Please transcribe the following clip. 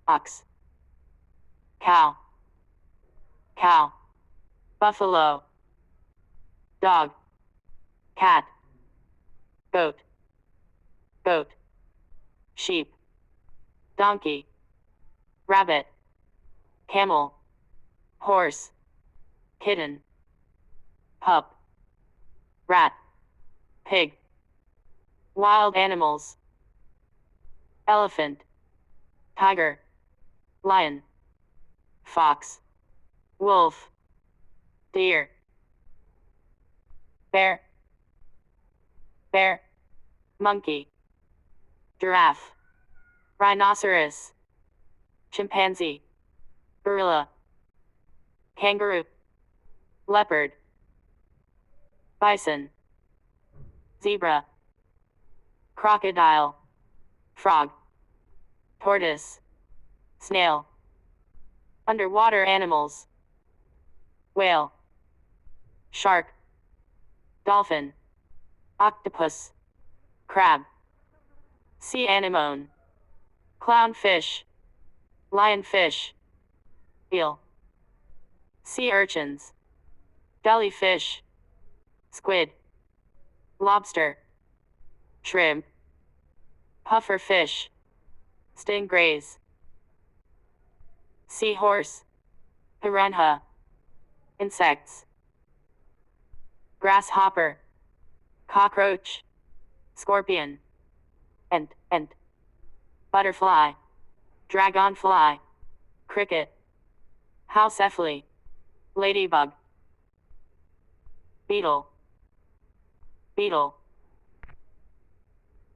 ox, cow, cow, buffalo, dog, cat, goat, goat, sheep, donkey, rabbit, camel, horse, kitten, pup, rat, pig, wild animals, elephant, tiger, lion, fox, wolf, deer, bear, bear, monkey, giraffe, rhinoceros, chimpanzee, gorilla, kangaroo, leopard, bison, zebra, crocodile, frog, tortoise, snail, underwater animals, whale, shark, dolphin, octopus, crab, sea anemone, clownfish, lionfish, eel, sea urchins, jellyfish, squid, lobster, shrimp, pufferfish, stingrays, seahorse, piranha, insects, grasshopper, cockroach, scorpion, ant, butterfly, dragonfly, cricket, housecephaly, ladybug, beetle, beetle.